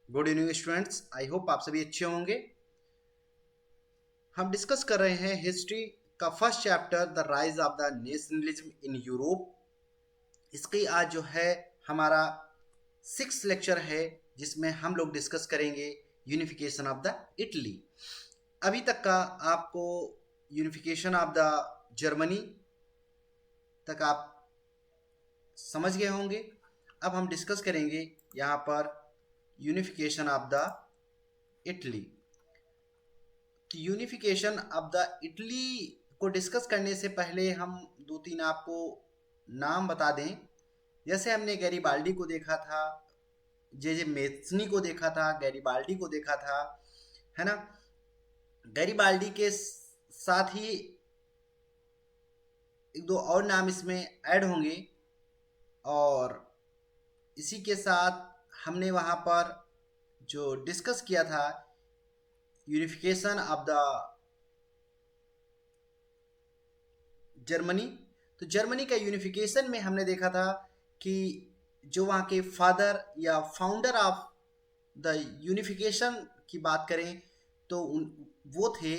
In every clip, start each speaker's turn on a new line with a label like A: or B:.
A: Good evening students. I hope आप सभी अच्छे होंगे। हम डिस्कस कर रहे हैं हिस्ट्री का first chapter the rise of the nationalism in Europe. इसकी आज जो है हमारा 6 लेक्चर है, जिसमें हम लोग डिस्कस करेंगे यूनिफिकेशन ऑफ द इटली। अभी तक का आपको यूनिफिकेशन ऑफ द जर्मनी तक आप समझ गए होंगे। अब हम डिस्कस करेंगे यहाँ पर unification of the Italy. Unification of the Italy को डिस्कस करने से पहले हम दो तीन आपको नाम बता दें। जैसे हमने गैरीबाल्डी को देखा था, जे मेस्नी को देखा था, गैरीबाल्डी को देखा था, है ना। गैरीबाल्डी के साथ ही एक दो और नाम इसमें ऐड होंगे, और इसी के साथ हमने वहाँ पर जो डिस्कस किया था यूनिफिकेशन ऑफ द जर्मनी, तो जर्मनी का यूनिफिकेशन में हमने देखा था कि जो वहाँ के फादर या फाउंडर ऑफ द यूनिफिकेशन की बात करें तो वो थे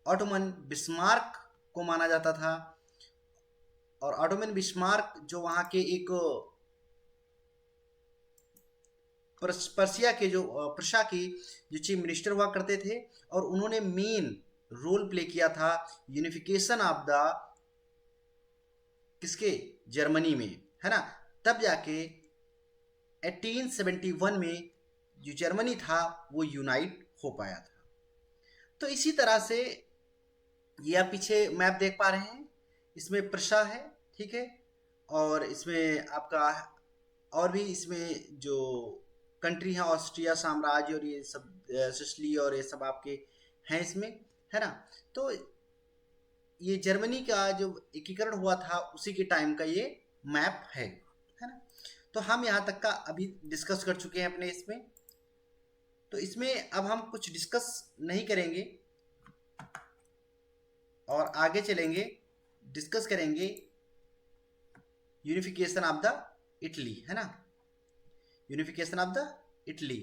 A: ऑटोमन बिस्मार्क को माना जाता था। और ऑटोमन बिस्मार्क जो वहाँ के एक पर्सिया के जो प्रशा के जो चीफ मिनिस्टर हुआ करते थे, और उन्होंने मेन रोल प्ले किया था यूनिफिकेशन ऑफ द किसके, जर्मनी में, है ना। तब जाके 1871 में जो जर्मनी था वो यूनाइट हो पाया था। तो इसी तरह से ये आप पीछे मैप देख पा रहे हैं, इसमें प्रशा है, ठीक है। और इसमें आपका और भी इसमें जो कंट्री है, ऑस्ट्रिया साम्राज्य और ये सब, सिसिली और ये सब आपके हैं इसमें, है ना। तो ये जर्मनी का जो एकीकरण हुआ था उसी के टाइम का ये मैप है ना। तो हम यहाँ तक का अभी डिस्कस कर चुके हैं अपने इसमें। तो इसमें अब हम कुछ डिस्कस नहीं करेंगे और आगे चलेंगे, डिस्कस करेंगे यूनिफिकेशन ऑफ द इटली, है ना। Unification of the Italy,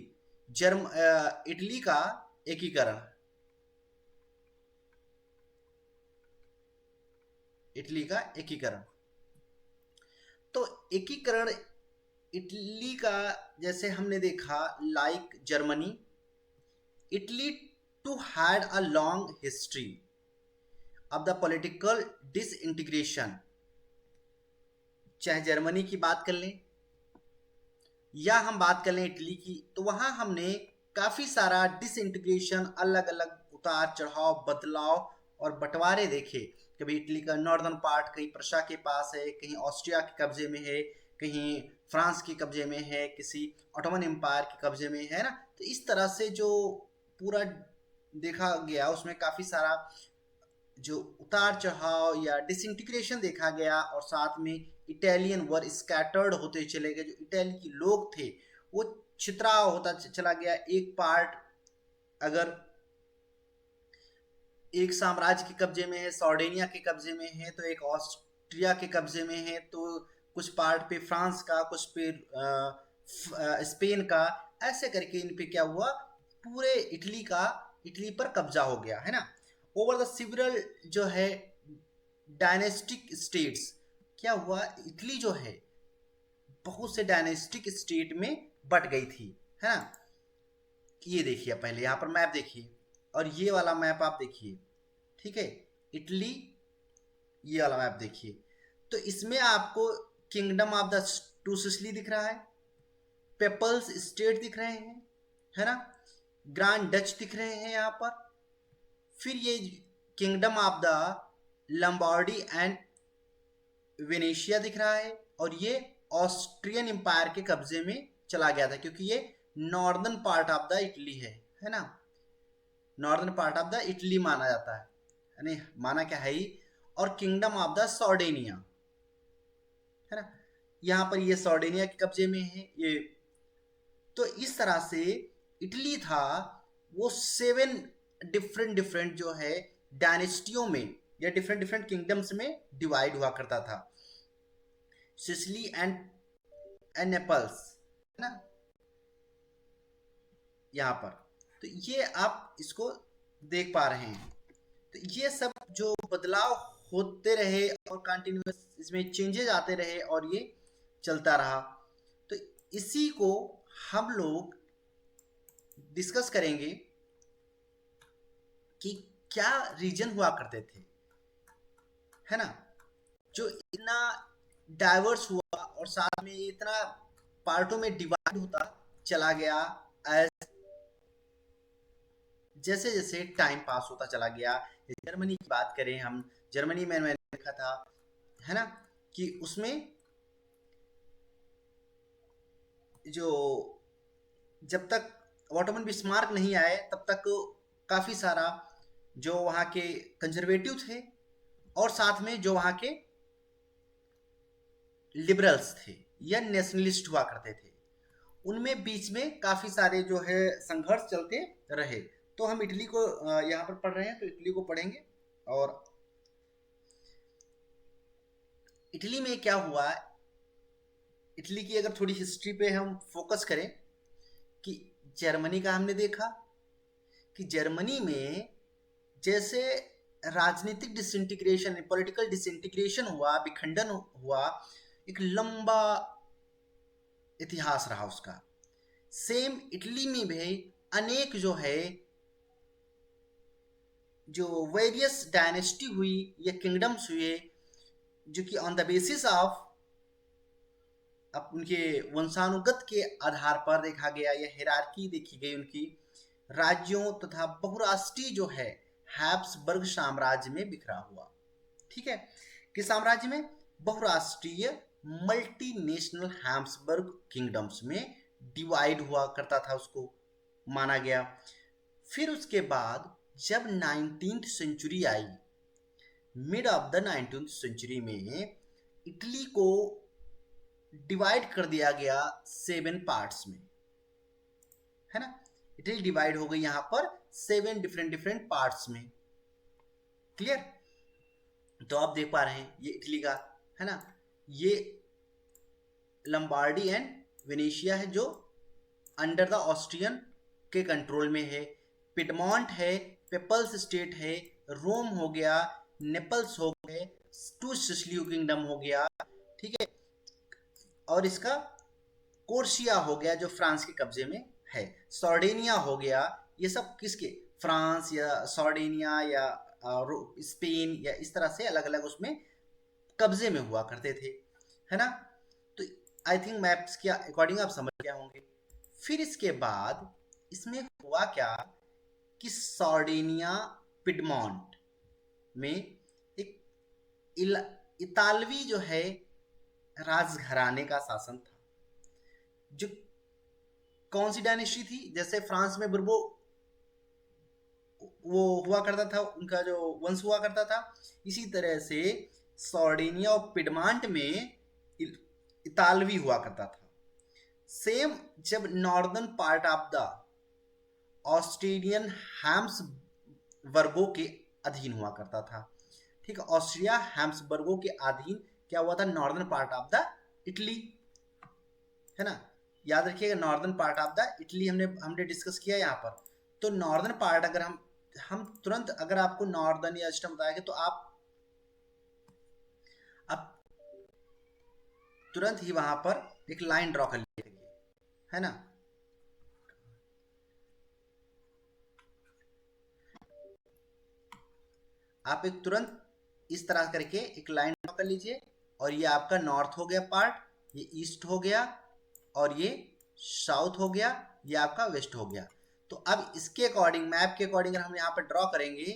A: Italy का एकीकरण, इटली का एकीकरण। तो एकीकरण इटली का, जैसे हमने देखा like Germany, Italy too had a long history of the political disintegration. चाहे जर्मनी की बात कर लें या हम बात कर लें इटली की, तो वहां हमने काफी सारा डिसइंटीग्रेशन, अलग अलग उतार चढ़ाव, बदलाव और बंटवारे देखे। कभी इटली का नॉर्दर्न पार्ट कहीं प्रशा के पास है, कहीं ऑस्ट्रिया के कब्जे में है, कहीं फ्रांस के कब्जे में है, किसी ऑटोमन एम्पायर के कब्जे में है ना। तो इस तरह से जो पूरा देखा गया उसमें काफी सारा जो उतार चढ़ाव या डिसइंटीग्रेशन देखा गया, और साथ में इटालियन वर स्कैटर्ड होते चले गए। जो इटाली के लोग थे वो छितराव होता चला गया। एक पार्ट अगर एक साम्राज्य के कब्जे में है, सार्डिनिया के कब्जे में है, तो एक ऑस्ट्रिया के कब्जे में है, तो कुछ पार्ट पे फ्रांस का, कुछ पे स्पेन का, ऐसे करके इन पे क्या हुआ, पूरे इटली पर कब्जा हो गया, है ना। ओवर द सिवरल जो है डायनेस्टिक स्टेट्स, क्या हुआ, इटली जो है बहुत से डायनेस्टिक स्टेट में बट गई थी, है ना। ये देखिए पहले यहाँ पर मैप देखिए, और ये वाला मैप आप देखिए, ठीक है। इटली, ये वाला मैप देखिए, तो इसमें आपको kingdom of the two Sicily दिख रहा है, पेपल्स स्टेट दिख रहे हैं, है ना, ग्रांड डच दिख रहे हैं यहाँ पर। फिर ये kingdom of the लंबार्डी and Venetia दिख रहा है, और ये ऑस्ट्रियन एम्पायर के कब्जे में चला गया था, क्योंकि ये northern part of the Italy है ना। Northern part of the Italy माना जाता है, यानी माना क्या है ही। और किंगडम ऑफ द सार्डिनिया, है ना, यहाँ पर ये सार्डिनिया के कब्जे में है ये। तो इस तरह से इटली था वो 7 डिफरेंट डिफरेंट जो है डायनेस्टियों में या डिफरेंट डिफरेंट किंगडम्स में डिवाइड हुआ करता था। सिसिली एंड नेपल्स, है ना। यहाँ पर। तो ये आप इसको देख पा रहे हैं। तो ये सब जो बदलाव होते रहे और कंटिन्यूस इसमें चेंजेस आते रहे और ये चलता रहा। तो इसी को हम लोग डिस्कस करेंगे कि क्या रीजन हुआ करते थे, है ना, जो इतना डाइवर्स हुआ और साथ में इतना पार्टों में डिवाइड होता चला गया। एज जैसे जैसे टाइम पास होता चला गया। जर्मनी की बात करें हम, जर्मनी में मैंने देखा था, है ना, कि उसमें जो जब तक ऑटोमन बिस्मार्क नहीं आए तब तक काफी सारा जो वहाँ के कंजर्वेटिव थे और साथ में जो वहाँ के लिबरल्स थे या नेशनलिस्ट हुआ करते थे, उनमें बीच में काफी सारे जो है संघर्ष चलते रहे। तो हम इटली को यहाँ पर पढ़ रहे हैं तो इटली को पढ़ेंगे। और इटली में क्या हुआ, इटली की अगर थोड़ी हिस्ट्री पे हम फोकस करें कि जर्मनी का हमने देखा कि जर्मनी में जैसे राजनीतिक डिसइंटीग्रेशन, पॉलिटिकल डिसइंटीग्रेशन हुआ, विखंडन हुआ, एक लंबा इतिहास रहा उसका। सेम इटली में भी अनेक जो है जो वेरियस डायनेस्टी हुई या किंगडम्स हुए जो कि ऑन द बेसिस ऑफ उनके वंशानुगत के आधार पर देखा गया या हिरार्की देखी गई उनकी, राज्यों तथा बहुराष्ट्रीय जो है हैब्सबर्ग साम्राज्य में बिखरा हुआ। ठीक है, किस साम्राज्य में? बहुराष्ट्रीय मल्टीनेशनल हैब्सबर्ग किंगडम्स में डिवाइड हुआ करता था, उसको माना गया। फिर उसके बाद जब 19th सेंचुरी आई, mid of the 19th century में इटली को डिवाइड कर दिया गया 7 पार्ट्स में, है ना। इटली डिवाइड हो गई यहां पर 7 डिफरेंट पार्ट्स में। क्लियर? तो आप देख पा रहे हैं ये इटली का, है ना, ये लंबार्डी एंड वेनेशिया है जो अंडर द ऑस्ट्रियन के कंट्रोल में है। पिडमॉन्ट है, पेपल्स स्टेट है, रोम हो गया, नेपल्स हो गए, टू सिसिली किंगडम हो गया, ठीक है, और इसका कोर्सिया हो गया जो फ्रांस के कब्जे में है, सार्डिनिया हो गया। ये सब किसके? फ्रांस या सार्डिनिया या स्पेन या इस तरह से अलग अलग उसमें कब्जे में हुआ करते थे, है ना। तो आई थिंक मैप्स के अकॉर्डिंग आप समझ गए होंगे। फिर इसके बाद इसमें हुआ क्या कि सार्डिनिया पिडमॉन्ट में एक इतालवी जो है राजघराने का शासन था, जो कौन सी डायनेस्टी थी? जैसे फ्रांस में बुर्बो वो हुआ करता था, उनका जो वंश हुआ करता था, इसी तरह से सार्डिनिया और पिडमांट में इतालवी हुआ करता था। सेम जब northern part of the Australian Habsburgs के अधीन हुआ करता था, ठीक है, ऑस्ट्रिया हैम्सबर्गो के अधीन क्या हुआ था? Northern part of the Italy, है ना। याद रखिएगा northern part of the Italy हमने डिस्कस किया यहाँ पर। तो नॉर्दर्न पार्ट अगर हम तुरंत अगर आपको नॉर्दर्न या ईस्टर्न बताएंगे तो आप तुरंत ही वहां पर एक लाइन ड्रॉ कर लीजिए, है ना। आप एक तुरंत इस तरह करके एक लाइन ड्रॉ कर लीजिए और ये आपका नॉर्थ हो गया पार्ट, ये ईस्ट हो गया और ये साउथ हो गया, ये आपका वेस्ट हो गया। तो अब इसके अकॉर्डिंग, मैप के अकॉर्डिंग हम यहाँ पर ड्रॉ करेंगे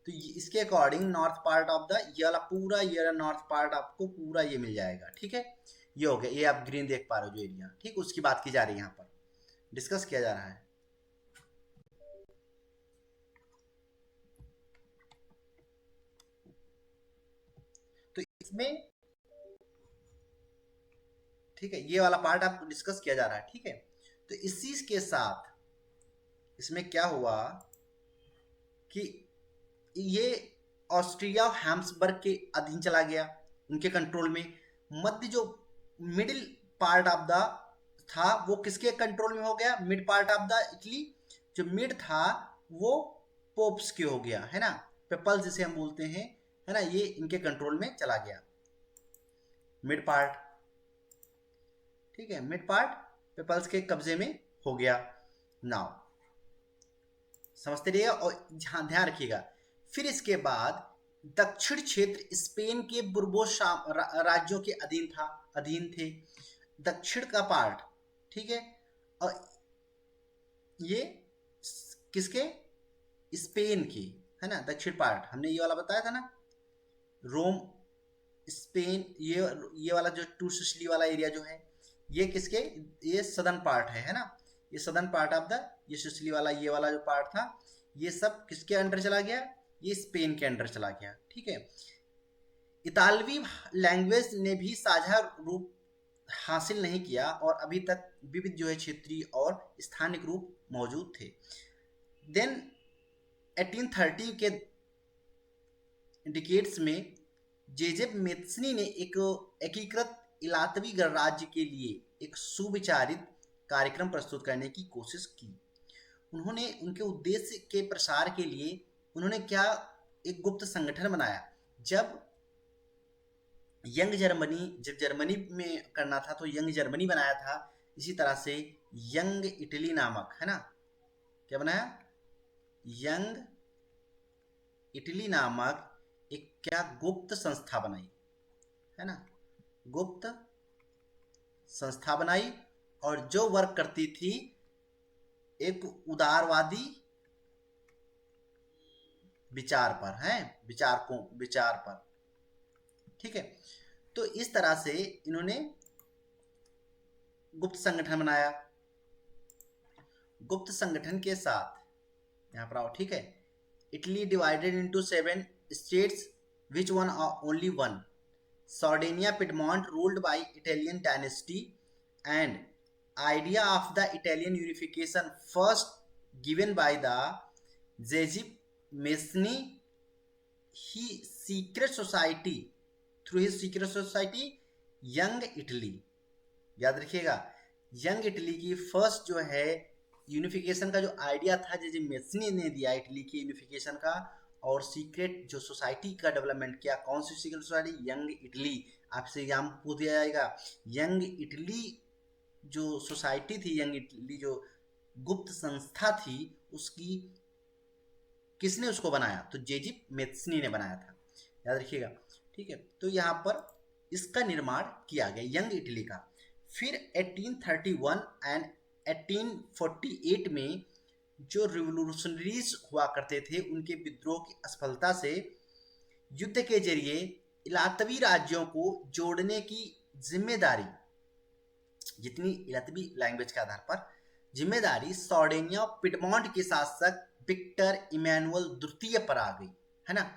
A: तो इसके according north part of the ये वाला पूरा ये नॉर्थ पार्ट आपको पूरा ये मिल जाएगा, ठीक है। ये हो गया, ये आप ग्रीन देख पा रहे हो जो एरिया, ठीक, उसकी बात की जा रही है, यहाँ पर डिस्कस किया जा रहा है। तो इसमें ठीक है, ये वाला पार्ट आपको डिस्कस किया जा रहा है, ठीक है। तो इसी के साथ इसमें क्या हुआ कि ये ऑस्ट्रिया हैम्सबर्ग के अधीन चला गया, उनके कंट्रोल में। मध्य जो मिडिल पार्ट ऑफ द था वो किसके कंट्रोल में हो गया? Mid part of the Italy जो मिड था वो पोप्स के हो गया, है ना, पेपल्स जिसे हम बोलते हैं, है ना, ये इनके कंट्रोल में चला गया मिड पार्ट। ठीक है, मिड पार्ट पेपल्स के कब्जे में हो गया। नाउ समझते रहिएगा और ध्यान रखिएगा। फिर इसके बाद दक्षिण क्षेत्र स्पेन के बुर्बोस राज्यों के अधीन थे, दक्षिण का पार्ट। ठीक है, और ये किसके, स्पेन की, है ना, दक्षिण पार्ट हमने ये वाला बताया था ना, रोम, स्पेन, ये वाला जो टू सिसिली वाला एरिया जो है ये किसके, ये सदर्न पार्ट है ना, ये सदर्न पार्ट ऑफ द, ये सिसिली वाला, ये वाला जो पार्ट था ये सब किसके अंडर चला गया, ये स्पेन के अंडर चला गया। ठीक है, इतालवी लैंग्वेज ने भी साझा रूप हासिल नहीं किया और अभी तक विविध जो है क्षेत्रीय और स्थानिक रूप मौजूद थे। देन 1830 के डिकेड्स में जेजेब मेत्सनी ने एक एकीकृत इलातवी गणराज्य के लिए एक सुविचारित कार्यक्रम प्रस्तुत करने की कोशिश की। उन्होंने उनके उद्देश्य के प्रसार के लिए उन्होंने क्या, एक गुप्त संगठन बनाया। जब जर्मनी में करना था तो यंग जर्मनी बनाया था, इसी तरह से यंग इटली नामक, है ना, क्या बनाया, यंग इटली नामक एक क्या गुप्त संस्था बनाई, है ना, गुप्त संस्था बनाई और जो वर्क करती थी एक उदारवादी विचार पर, है, विचार पर। ठीक है, तो इस तरह से इन्होंने गुप्त संगठन बनाया। गुप्त संगठन के साथ यहां पर आओ। ठीक है, Italy divided into 7 states which one are only one. Sardinia, Piedmont ruled by Italian dynasty, and idea of the Italian unification first given by the Giuseppe Mazzini. He secret society through his secret society young Italy, याद रखिएगा, young Italy की first जो है unification का जो idea था जे मेस्नी ने दिया इटली की यूनिफिकेशन का, और सीक्रेट जो सोसाइटी का डेवलपमेंट किया। कौन सी सीक्रेट सोसाइटी, यंग इटली। आपसे एग्जाम पूछ दिया जाएगा, यंग इटली जो सोसाइटी थी, यंग इटली जो गुप्त संस्था थी, उसकी किसने उसको बनाया, तो जेजिप मेत्सनी ने बनाया था, याद रखिएगा। ठीक है, तो यहाँ पर इसका निर्माण किया गया यंग इटली का। फिर 1831 एंड 1848 में जो रिवोल्यूशनरीज हुआ करते थे उनके विद्रोह की असफलता से युद्ध के जरिए इलातवी राज्यों को जोड़ने की जिम्मेदारी, जितनी इलातवी लैंग्वेज के आधार पर जिम्मेदारी सार्डिनिया और पिडमॉन्ट के शासक विक्टर इमैनुअल द्वितीय पर आ गई, है ना।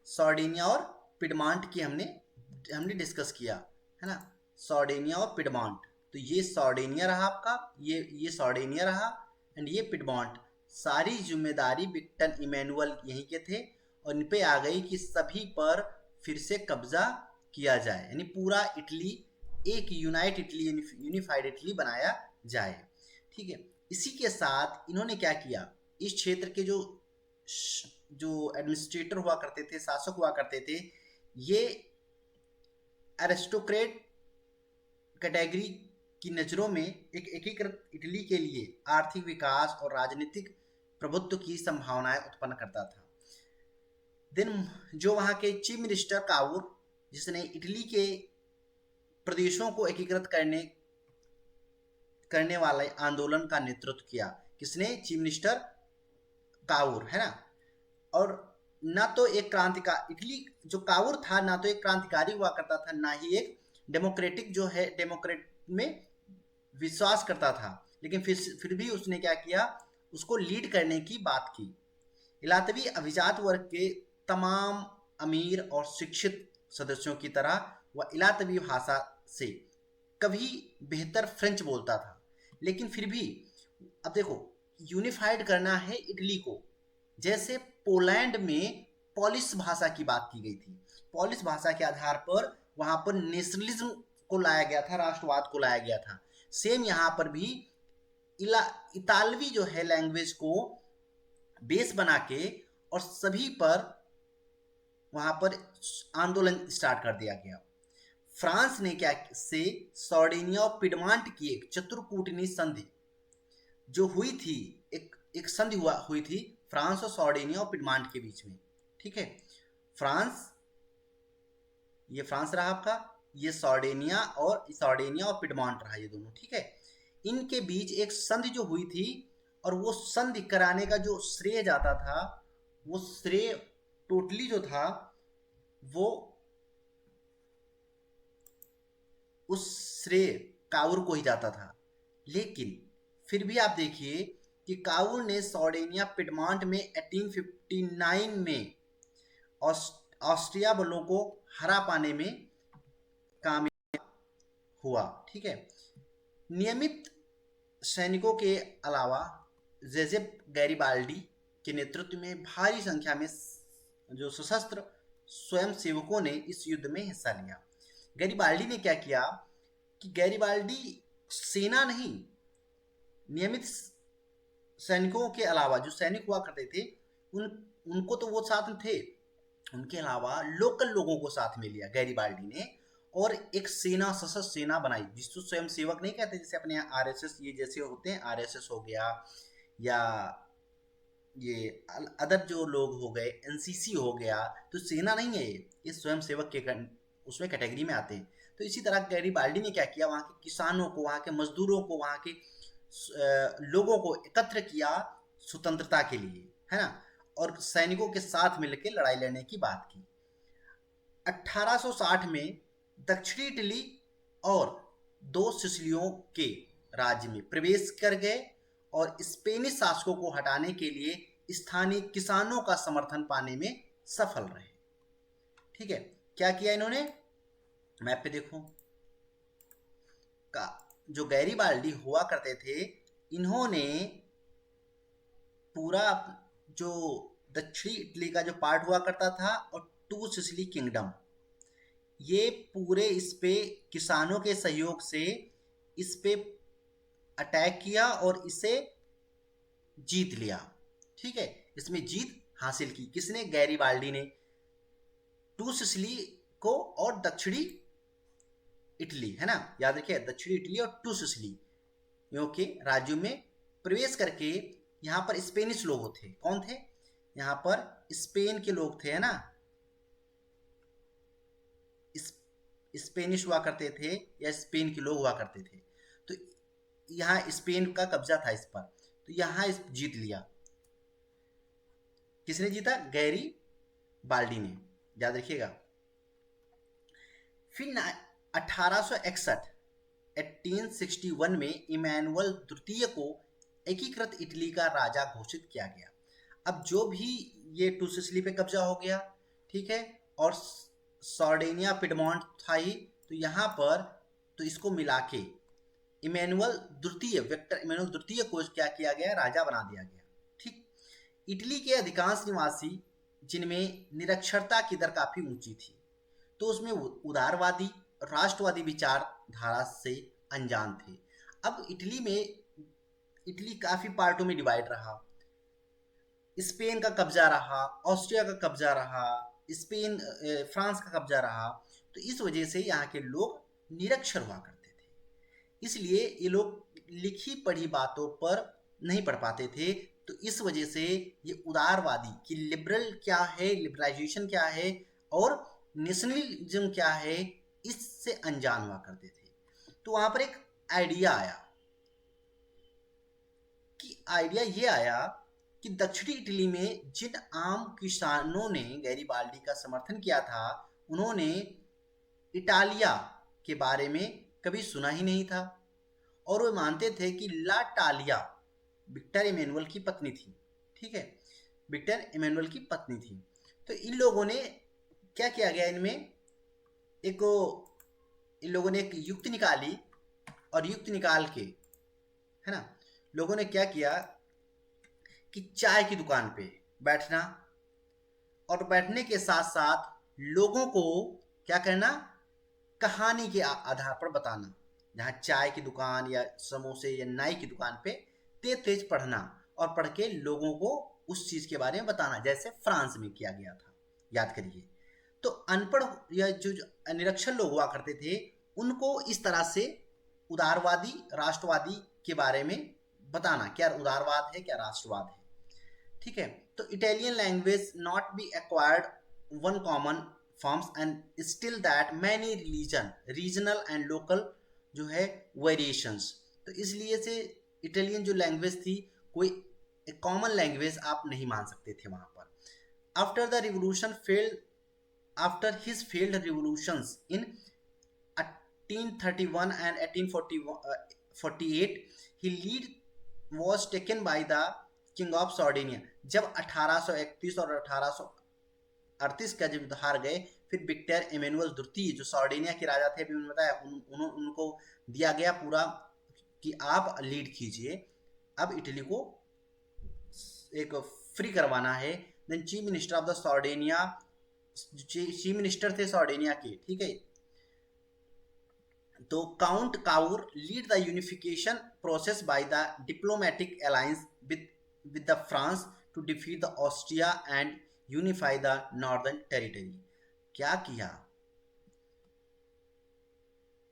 A: सार्डिनिया और पिडमॉन्ट की हमने डिस्कस किया, है ना, सार्डिनिया और पिडमॉन्ट। तो ये सार्डिनिया रहा आपका, ये सार्डिनिया रहा एंड ये पिडमॉन्ट। सारी जिम्मेदारी विक्टर इमैनुअल यहीं के थे और इन पे आ गई कि सभी पर फिर से कब्जा किया जाए, यानी पूरा इटली एक यूनिफाइड इटली बनाया जाए। ठीक है, इसी के साथ इन्होंने क्या किया, इस क्षेत्र के जो एडमिनिस्ट्रेटर हुआ करते थे, शासक हुआ करते थे, ये एरिस्टोक्रेट कैटेगरी की नज़रों में एक एकीकृत इटली के लिए आर्थिक विकास और राजनीतिक प्रभुत्व की संभावनाएं उत्पन्न करता था। देन जो वहाँ के चीफ मिनिस्टर कावूर, जिसने इटली के प्रदेशों को एकीकृत करने वाले आंदोलन का नेतृत्व किया, किसने, चीफ मिनिस्टर कावूर, है ना। और ना तो एक क्रांतिकारी, इटली जो कावूर था ना तो एक क्रांतिकारी हुआ करता था, ना ही एक डेमोक्रेटिक जो है डेमोक्रेट में विश्वास करता था, लेकिन फिर भी उसने क्या किया, उसको लीड करने की बात की। इलातवी अभिजात वर्ग के तमाम अमीर और शिक्षित सदस्यों की तरह वह इलातवी भाषा से कभी बेहतर फ्रेंच बोलता था, लेकिन फिर भी अब देखो यूनिफाइड करना है इटली को, जैसे पोलैंड में पॉलिश भाषा की बात की गई थी, पॉलिश भाषा के आधार पर वहां पर नेशनलिज्म को लाया गया था, राष्ट्रवाद को लाया गया था। सेम यहाँ पर भी इतालवी जो है लैंग्वेज को बेस बना के और सभी पर वहां पर आंदोलन स्टार्ट कर दिया गया। फ्रांस ने क्या से सार्डिनिया और पिडमांट की एक चतुर्कूटनी संधि जो हुई थी, एक संधि हुई थी फ्रांस और सार्डिनिया और पिडमांट के बीच में। ठीक है, फ्रांस, ये फ्रांस रहा आपका, ये सार्डिनिया और पिडमांट रहा, ये दोनों। ठीक है, इनके बीच एक संधि जो हुई थी, और वो संधि कराने का जो श्रेय जाता था, वो श्रेय टोटली जो था वो उस श्रेय काउर को ही जाता था। लेकिन फिर भी आप देखिए कि काउर ने सार्डिनिया पिडमांट में 1859 में ऑस्ट्रिया बलों को हरा पाने में कामयाब हुआ। ठीक है, नियमित सैनिकों के अलावा जेजेप गैरिबाल्डी के नेतृत्व में भारी संख्या में जो सशस्त्र स्वयंसेवकों ने इस युद्ध में हिस्सा लिया। गैरिबाल्डी ने क्या किया कि गैरिबाल्डी सेना नहीं, नियमित सैनिकों के अलावा जो सैनिक हुआ करते थे उनको तो वो साथ में थे, उनके अलावा लोकल लोगों को साथ में लिया गैरिबाल्डी ने, और एक सेना, सशस्त्र सेना बनाई, जिसको स्वयं सेवक नहीं कहते, जैसे अपने यहाँ आरएसएस ये जैसे होते हैं, आरएसएस हो गया या ये अदर जो लोग हो गए, एनसीसी हो गया, तो सेना नहीं है ये स्वयं सेवक के उसमें कैटेगरी में आते हैं। तो इसी तरह गैरिबाल्डी ने क्या किया, वहाँ के किसानों को, वहाँ के मजदूरों को, वहाँ के लोगों को एकत्र किया स्वतंत्रता के लिए, है ना, और सैनिकों के साथ मिलकर लड़ाई लड़ने की बात की। 1860 में दक्षिणी इटली और दो सिसिलियों के राज्य में प्रवेश कर गए और स्पेनिश शासकों को हटाने के लिए स्थानीय किसानों का समर्थन पाने में सफल रहे। ठीक है, क्या किया इन्होंने, मैप पे देखो, का जो गैरिबाल्डी हुआ करते थे, इन्होंने पूरा जो दक्षिणी इटली का जो पार्ट हुआ करता था और टू सिसिली किंगडम, ये पूरे इस पे किसानों के सहयोग से इस पे अटैक किया और इसे जीत लिया। ठीक है, इसमें जीत हासिल की किसने, गैरिबाल्डी ने, टू सिसिली को और दक्षिणी इटली, है ना, याद रखिए, दक्षिणी इटली और टू सिसिली के राज्यों में प्रवेश करके यहाँ पर स्पेनिश लोग थे, कौन थे, यहाँ पर स्पेन के लोग थे, है ना, स्पेनिश हुआ करते थे या स्पेन के लोग हुआ करते थे। तो यहाँ स्पेन का कब्जा था इस पर, तो यहाँ जीत लिया। किसने जीता, गैरिबाल्डी ने, याद रखिएगा। फिर 1861 में इमैनुअल द्वितीय को एकीकृत इटली का राजा घोषित किया गया। अब जो भी ये टू सिसिली पे कब्जा हो गया, ठीक है, और सार्डिनिया पिडमोंट था ही, तो यहाँ पर तो इसको मिला के इमैनुअल द्वितीय, विक्टर इमैनुअल द्वितीय को क्या किया गया, राजा बना दिया गया। ठीक, इटली के अधिकांश निवासी जिनमें निरक्षरता की दर काफी ऊंची थी, तो उसमें उदारवादी राष्ट्रवादी विचारधारा से अनजान थे। अब इटली काफी पार्टों में डिवाइड रहा, स्पेन का कब्जा रहा, ऑस्ट्रिया का कब्जा रहा, फ्रांस का कब्जा रहा, तो इस वजह से यहाँ के लोग निरक्षर हुआ करते थे, इसलिए ये लोग लिखी पढ़ी बातों पर नहीं पढ़ पाते थे। तो इस वजह से ये उदारवादी कि लिबरल क्या है, लिबरलाइजेशन क्या है और नेशनलिज्म क्या है, इससे अनजान हुआ करते थे। तो वहां पर एक आइडिया आया कि दक्षिणी इटली में जिन आम किसानों ने गैरिबाल्डी का समर्थन किया था, उन्होंने इटालिया के बारे में कभी सुना ही नहीं था, और वे मानते थे कि ला टालिया विक्टर इमैनुअल की पत्नी थी। ठीक है, विक्टर इमैनुअल की पत्नी थी। तो इन लोगों ने क्या किया गया, इन लोगों ने एक युक्ति निकाली, और युक्ति निकाल के, है ना, लोगों ने क्या किया कि चाय की दुकान पे बैठना और बैठने के साथ साथ लोगों को क्या करना, कहानी के आधार पर बताना। जहाँ चाय की दुकान या समोसे या नाई की दुकान पे तेज तेज पढ़ना और पढ़ के लोगों को उस चीज के बारे में बताना, जैसे फ्रांस में किया गया था, याद करिए। तो अनपढ़ या जो निरक्षर लोग हुआ करते थे, उनको इस तरह से उदारवादी राष्ट्रवादी के बारे में बताना, क्या उदारवाद है क्या राष्ट्रवाद है, ठीक है। तो Italian language not be acquired one common forms and still that many religion regional and local जो है वेरिएशंस। तो इसलिए से इटालियन जो लैंग्वेज थी, कोई एक कॉमन लैंग्वेज आप नहीं मान सकते थे वहां पर। After the revolution failed after his failed revolutions in 1831 and 1848 he lead was taken by the king of Sardinia। जब 1831 और 1838 का जब हार गए, फिर विक्टर इमैनुअल द्वितीय जो सार्डिनिया के राजा थे, अभी मैंने बताया, उनको दिया गया पूरा कि आप लीड कीजिए, अब इटली को एक फ्री करवाना है। Then chief minister of the Sardinia, chief minister थे सार्डिनिया के, ठीक है। तो Count Cavour lead the unification process by the diplomatic alliance with the France to defeat the Austria and unify the northern territory. क्या किया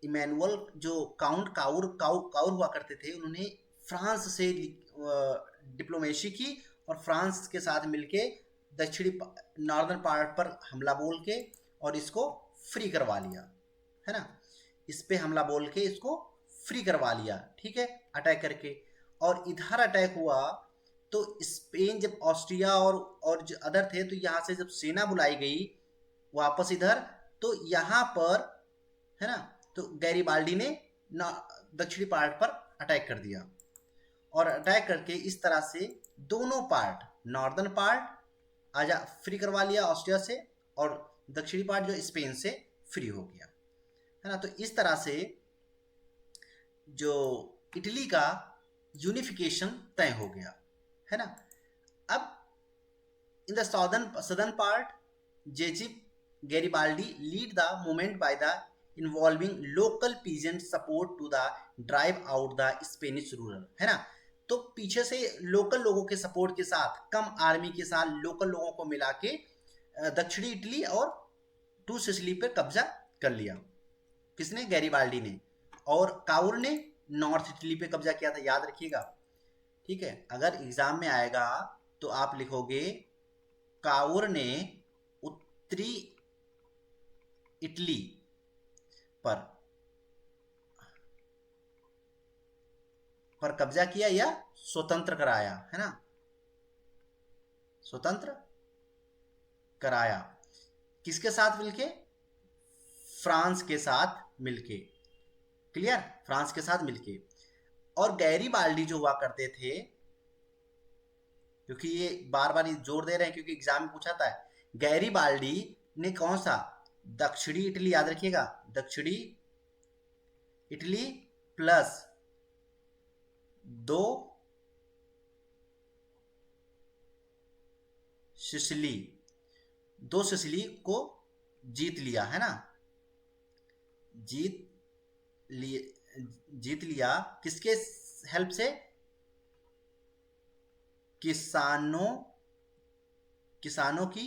A: Emmanuel, जो count Cavour हुआ करते थे, उन्होंने फ्रांस से डिप्लोमेसी की और फ्रांस के साथ मिलके दक्षिणी नॉर्दर्न पार्ट पर हमला बोल के और इसको फ्री करवा लिया, है ना। इस पे हमला बोल के इसको फ्री करवा लिया, ठीक है, अटैक करके। और इधर अटैक हुआ तो स्पेन, जब ऑस्ट्रिया और जो अदर थे, तो यहाँ से जब सेना बुलाई गई वापस इधर, तो यहाँ पर, है ना, तो गैरीबाल्डी ने दक्षिणी पार्ट पर अटैक कर दिया और अटैक करके इस तरह से दोनों पार्ट, नॉर्दर्न पार्ट आजा फ्री करवा लिया ऑस्ट्रिया से और दक्षिणी पार्ट जो स्पेन से फ्री हो गया, है ना। तो इस तरह से जो इटली का यूनिफिकेशन तय हो गया, है ना। अब in the southern part Giuseppe Garibaldi lead the movement by the involving local peasant support to the drive out the Spanish rural, है ना। तो पीछे से लोकल लोगों के सपोर्ट के साथ, कम आर्मी के साथ लोकल लोगों को मिला के दक्षिणी इटली और टू सिसिली पर कब्जा कर लिया। किसने? गैरीबाल्डी ने। और काउर ने नॉर्थ इटली पे कब्जा किया था, याद रखिएगा, ठीक है। अगर एग्जाम में आएगा तो आप लिखोगे काउर ने उत्तरी इटली पर कब्जा किया या स्वतंत्र कराया, है ना, स्वतंत्र कराया। किसके साथ मिलके? फ्रांस के साथ मिलके, क्लियर, फ्रांस के साथ मिलके। और गैरीबाल्डी जो हुआ करते थे, क्योंकि ये बार बार जोर दे रहे हैं क्योंकि एग्जाम में पूछा था, गैरीबाल्डी ने कौन सा? दक्षिणी इटली, याद रखिएगा, दक्षिणी इटली प्लस 2 सिसिली, 2 सिसिली को जीत लिया, है ना, जीत लिया किसके हेल्प से? किसानों की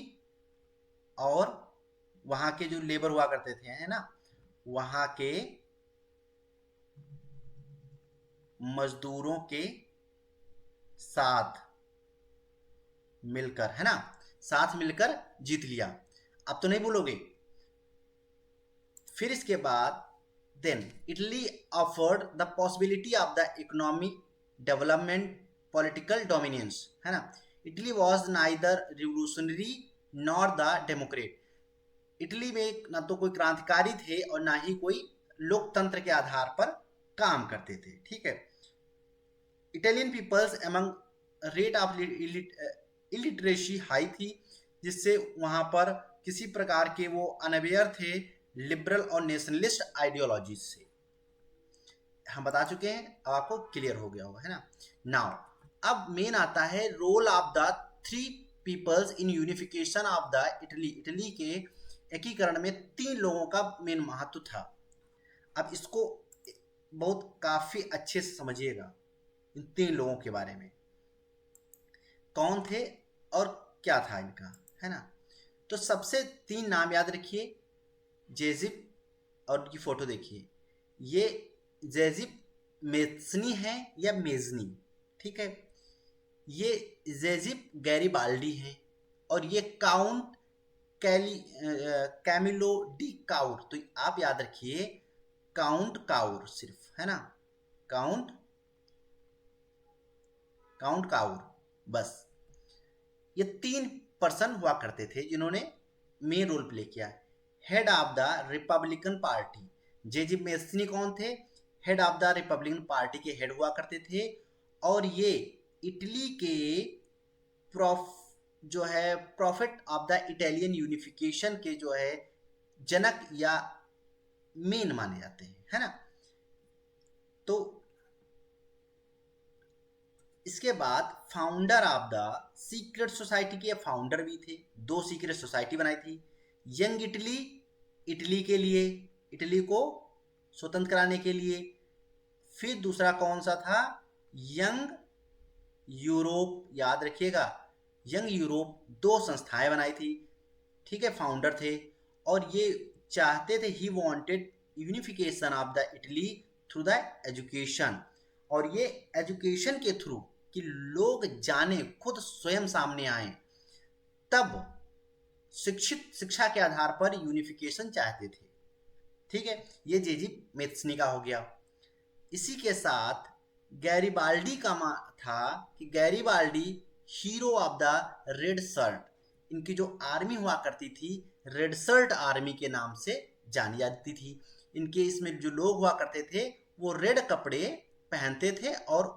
A: और वहां के जो लेबर हुआ करते थे, है ना, वहां के मजदूरों के साथ मिलकर, है ना, साथ मिलकर जीत लिया। अब तो नहीं बोलोगे। फिर इसके बाद then Italy offered the possibility of the economic development, political dominance, है ना। Italy was neither revolutionary nor the democrat. Italy में ना तो कोई क्रांतिकारी थे और ना ही कोई लोकतंत्र के आधार पर काम करते थे, ठीक है। Italian peoples among rate of illiteracy high थी, जिससे वहां पर किसी प्रकार के वो अनअवेयर थे लिबरल और नेशनलिस्ट आइडियोलॉजीज से। हम बता चुके हैं, अब आपको क्लियर हो गया होगा, है ना। नाउ अब मेन आता है role of the 3 peoples in unification of the Italy. Italy के एकीकरण में 3 लोगों का मेन महत्व था। अब इसको बहुत काफी अच्छे से समझिएगा। इन 3 लोगों के बारे में, कौन थे और क्या था इनका, है ना। तो सबसे 3 नाम याद रखिए, जेजिप, और उनकी फोटो देखिए, ये जेजिप मेस्नी है या मेजनी, ठीक है। ये जेजिप गैरिबाल्डी है, और ये काउंट कैमिलो डी काउर। तो आप याद रखिए काउंट काउर सिर्फ, है ना, काउंट काउंट काउर बस। ये 3 पर्सन हुआ करते थे जिन्होंने मेन रोल प्ले किया। Head of the Republican party, Giuseppe Mazzini कौन थे? Head of the Republican party के हेड हुआ करते थे, और ये इटली के प्रोफ जो है profit of the Italian unification के जो है जनक या मेन माने जाते हैं, है ना। तो इसके बाद founder of the secret society के फाउंडर भी थे, 2 सीक्रेट सोसाइटी बनाई थी। यंग इटली, इटली के लिए, इटली को स्वतंत्र कराने के लिए। फिर दूसरा कौन सा था? यंग यूरोप, याद रखिएगा, यंग यूरोप, 2 संस्थाएं बनाई थी, ठीक है, फाउंडर थे। और ये चाहते थे, he wanted unification of the Italy through the education, और ये एजुकेशन के थ्रू कि लोग जाने, खुद स्वयं सामने आए, तब शिक्षा के आधार पर यूनिफिकेशन चाहते थे, ठीक है। ये जेजिब मेस्नी का हो गया। इसी के साथ गैरिबाल्डी का था कि Garibaldi hero of the red shirt, इनकी जो आर्मी हुआ करती थी रेड शर्ट आर्मी के नाम से जानी जाती थी। इनके इसमें जो लोग हुआ करते थे वो रेड कपड़े पहनते थे और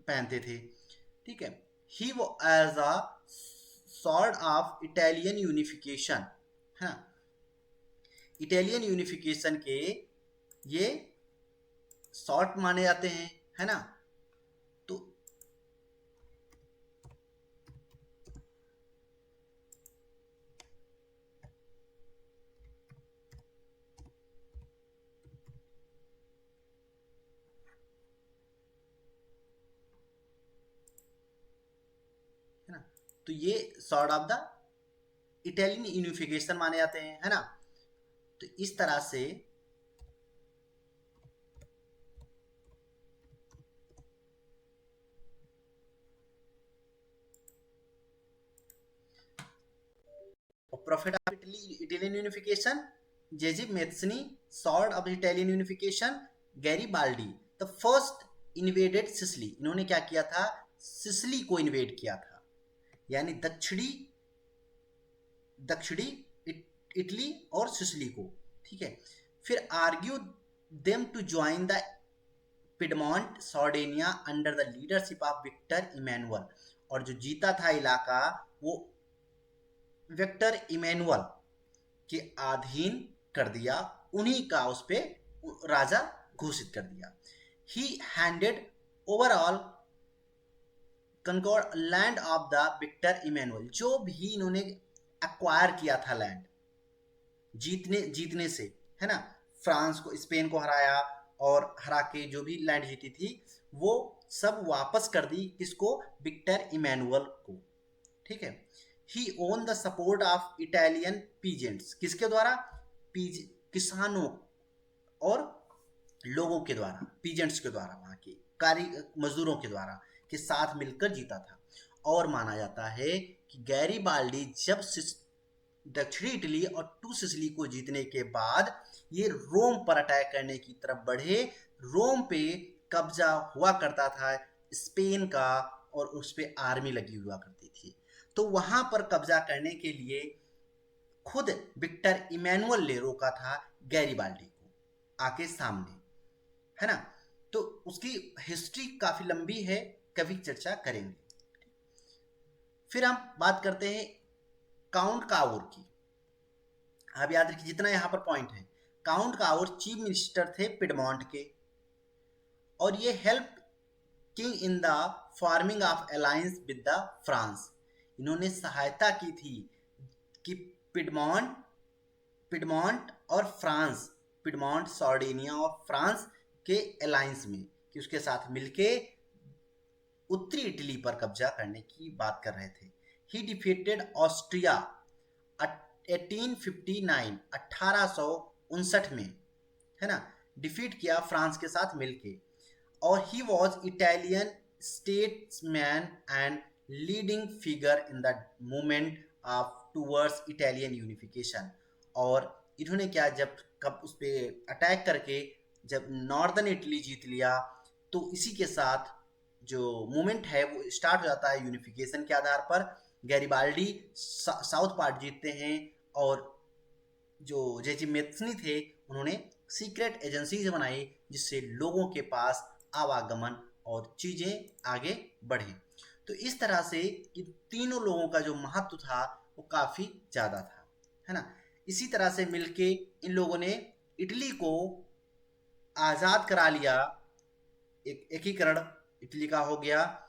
A: पहनते थे, ठीक है। ही वो as a sword of Italian unification, है, इटालियन यूनिफिकेशन के ये सॉर्ट माने जाते हैं, है ना। तो है ना, तो ये sword of the Italian unification माने जाते हैं, है ना। तो इस तरह से prophet of Italian unification, Giuseppe Mazzini, sword of Italian unification, Garibaldi the first invaded Sicily. इन्होंने क्या किया था? सिसिली को इन्वेड किया था, यानी दक्षिणी दक्षिणी इटली और सिसिली को, ठीक है। फिर argue them to join the Piedmont Sardinia under the leadership of Victor Emmanuel, और जो जीता था इलाका वो विक्टर इमैनुअल के अधीन कर दिया, उन्हीं का उस पर राजा घोषित कर दिया। He handed overall conquered land of the Victor Emmanuel, जो भी इन्होंने एक्वायर किया था लैंड जीतने से, है ना, फ्रांस को, स्पेन को हराया, और हरा के जो भी लैंड जीती थी वो सब वापस कर दी, किसको? विक्टर इमैनुअल को, ठीक है। He won the support of Italian peasants, किसके द्वारा? किसानों और लोगों के द्वारा, पीजेंट्स के द्वारा, वहां के कार्य मजदूरों के द्वारा के साथ मिलकर जीता था। और माना जाता है कि गैरिबाल्डी जब दक्षिणी इटली और टू सिसिली को जीतने के बाद ये रोम पर अटैक करने की तरफ बढ़े। रोम पे कब्जा हुआ करता था स्पेन का, और उस पे आर्मी लगी हुआ करती थी। तो वहां पर कब्जा करने के लिए खुद विक्टर इमैनुअल ने रोका था गैरिबाल्डी को आके सामने, है ना। तो उसकी हिस्ट्री काफी लंबी है, कभी चर्चा करेंगे। फिर हम बात करते हैं काउंट काउर की। आप याद रखिए जितना यहां पर पॉइंट है, काउंट काउर चीफ मिनिस्टर थे पिडमॉन्ट के, और ये help king in the forming of alliance with the France. इन्होंने सहायता की थी कि पिडमॉन्ट पिडमॉन्ट और फ्रांस, पिडमॉन्ट, सार्डिनिया और फ्रांस के अलायंस में, कि उसके साथ मिलके उत्तरी इटली पर कब्जा करने की बात कर रहे थे। ही डिफीटेड ऑस्ट्रिया 1859 1859 में, है ना, डिफीट किया फ्रांस के साथ मिलके। और he was Italian statesman and leading figure in the movement of towards Italian unification. और इन्होंने क्या, जब कब उस पर अटैक करके जब नॉर्दर्न इटली जीत लिया, तो इसी के साथ जो मूवमेंट है वो स्टार्ट हो जाता है यूनिफिकेशन के आधार पर। गैरिबाल्डी साउथ पार्ट जीतते हैं, और जो जेजी मेथनी थे उन्होंने सीक्रेट एजेंसीज बनाई जिससे लोगों के पास आवागमन और चीजें आगे बढ़े। तो इस तरह से इन तीनों लोगों का जो महत्व था वो काफी ज्यादा था, है ना। इसी तरह से मिलके इन लोगों ने इटली को आजाद करा लिया, एक एकीकरण इटली का हो गया।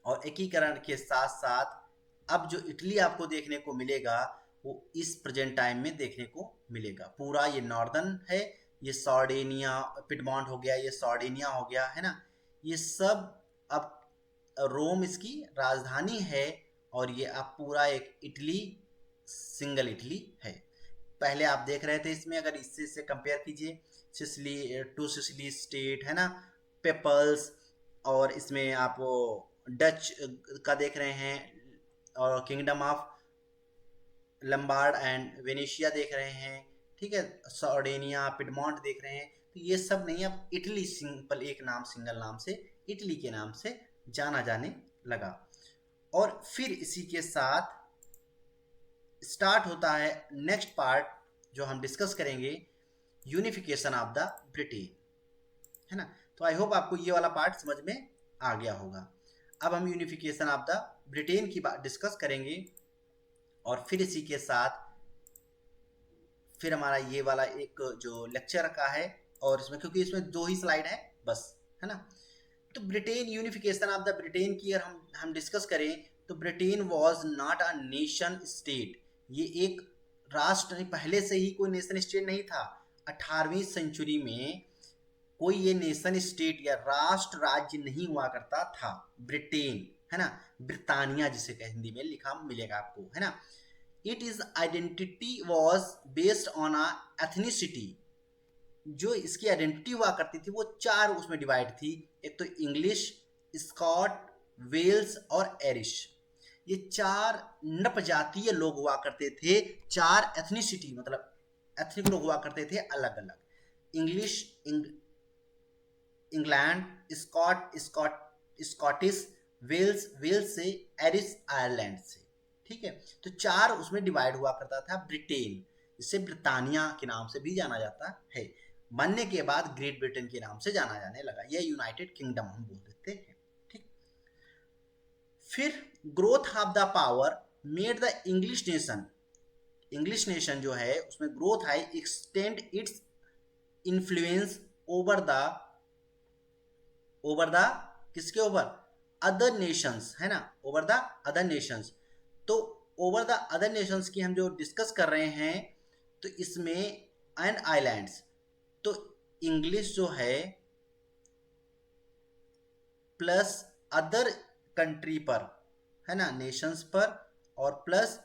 A: और एकीकरण के साथ साथ अब जो इटली आपको देखने को मिलेगा वो इस प्रेजेंट टाइम में देखने को मिलेगा। पूरा ये नॉर्दर्न है, ये सार्डिनिया पिडमॉन्ट हो गया, ये सार्डिनिया हो गया, है ना। ये सब अब रोम इसकी राजधानी है, और ये अब पूरा एक इटली, सिंगल इटली है। पहले आप देख रहे थे इसमें, अगर इससे कंपेयर कीजिए, सिसिली टू सिसिली स्टेट, है ना, पेपल्स, और इसमें आप वो डच का देख रहे हैं, और kingdom of Lombard and Venetia देख रहे हैं, ठीक है, सार्डिनिया पिडमॉन्ट देख रहे हैं। तो ये सब नहीं, अब इटली सिंपल एक नाम, सिंगल नाम से इटली के नाम से जाना जाने लगा। और फिर इसी के साथ स्टार्ट होता है नेक्स्ट पार्ट जो हम डिस्कस करेंगे, यूनिफिकेशन ऑफ द ब्रिटेन, है ना। तो आई होप आपको ये वाला पार्ट समझ में आ गया होगा। अब हम यूनिफिकेशन ऑफ द ब्रिटेन की बात डिस्कस करेंगे, और फिर इसी के साथ फिर हमारा ये वाला एक जो लेक्चर का है, और इसमें क्योंकि इसमें 2 ही स्लाइड है बस, है ना। तो Britain, unification of the Britain की अगर हम डिस्कस करें, तो Britain was not a nation state. ये एक राष्ट्र नहीं, पहले से ही कोई नेशन स्टेट नहीं था। 18वीं सेंचुरी में कोई ये नेशन स्टेट या राष्ट्र राज्य नहीं हुआ करता था। ब्रिटेन, है ना, ब्रिटानिया जिसे हिंदी में लिखा मिलेगा आपको, है ना। It is identity was based on a ethnicity. जो इसकी आइडेंटिटी हुआ करती थी वो 4 उसमें डिवाइड थी। एक तो इंग्लिश, स्कॉट, वेल्स और एरिश। ये 4 नपजातीय लोग हुआ करते थे। 4 एथनिसिटी मतलब एथनिक लोग हुआ करते थे अलग अलग। इंग्लिश इंग्लैंड, स्कॉटिश वेल्स से, एरिश आयरलैंड से, ठीक है। तो 4 उसमें डिवाइड हुआ करता था ब्रिटेन, जिसे ब्रिटानिया के नाम से भी जाना जाता है। बनने के बाद ग्रेट ब्रिटेन के नाम से जाना जाने लगा, यह यूनाइटेड किंगडम हम बोल देते हैं, ठीक। फिर growth of the power made the English nation जो है उसमें growth I, extend its influence over the किसके ऊपर, अदर नेशंस, है ना, ओवर द अदर नेशंस। तो ओवर द अदर नेशंस की हम जो डिस्कस कर रहे हैं, तो इसमें एंड आइलैंड्स, तो इंग्लिश जो है प्लस अदर कंट्री पर, है ना, नेशंस पर, और प्लस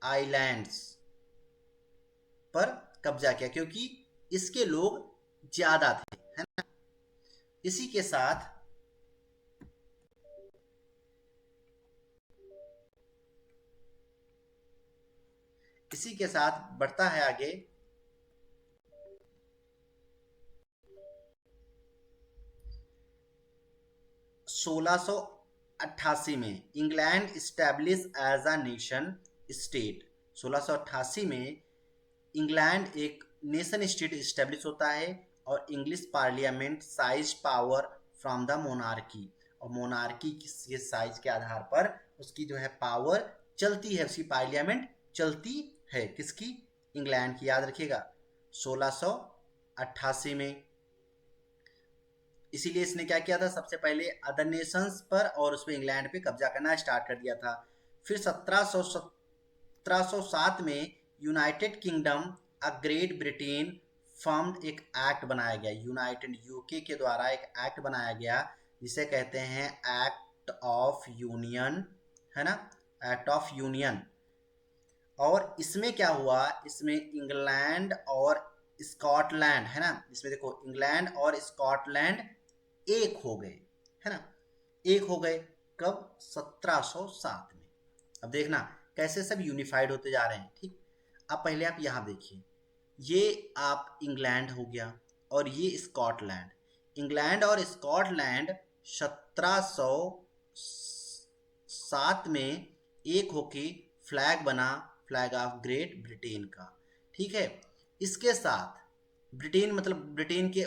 A: आइलैंड्स पर कब्जा किया, क्योंकि इसके लोग ज्यादा थे, है ना। इसी के साथ बढ़ता है आगे। 1688 में England establish as a nation state. 1688 में इंग्लैंड एक नेशन स्टेट स्टैब्लिश होता है, और English parliament size power from the monarchy, और मोनार्की के साइज के आधार पर उसकी जो है पावर चलती है, उसकी पार्लियामेंट चलती है, किसकी, इंग्लैंड की, याद रखिएगा 1688 में। इसीलिए इसने क्या किया था, सबसे पहले अदर नेशंस पर और उस पर इंग्लैंड पे कब्जा करना स्टार्ट कर दिया था। फिर 1707 में United kingdom a great Britain formed एक एक्ट बनाया गया, यूनाइटेड यूके के द्वारा एक एक्ट बनाया गया जिसे कहते हैं एक्ट ऑफ यूनियन, है ना, एक्ट ऑफ यूनियन। और इसमें क्या हुआ, इसमें इंग्लैंड और स्कॉटलैंड, है ना, इसमें देखो इंग्लैंड और स्कॉटलैंड एक हो गए, है ना, एक हो गए कब, 1707 में। अब देखना कैसे सब यूनिफाइड होते जा रहे हैं, ठीक। अब पहले आप यहाँ देखिए, ये आप इंग्लैंड हो गया और ये स्कॉटलैंड, इंग्लैंड और स्कॉटलैंड 1707 में एक होके फ्लैग बना, फ्लैग ऑफ ग्रेट ब्रिटेन का, ठीक है। इसके साथ ब्रिटेन मतलब ब्रिटेन के